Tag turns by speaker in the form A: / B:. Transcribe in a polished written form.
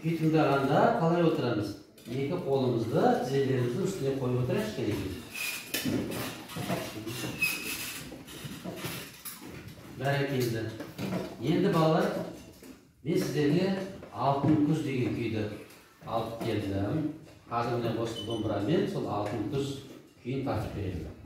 A: Kүй тыңдағанда қалай отырамыз? Екі қолымызды тізелеріміздің үстіне қойып отырайық керек. Бәрекелді. Енді балалар, мен сіздерге Алтын күз деген күйді алып келдім. Қазір міне осы домбырамен сол Алтын күз күйін тартып беремін.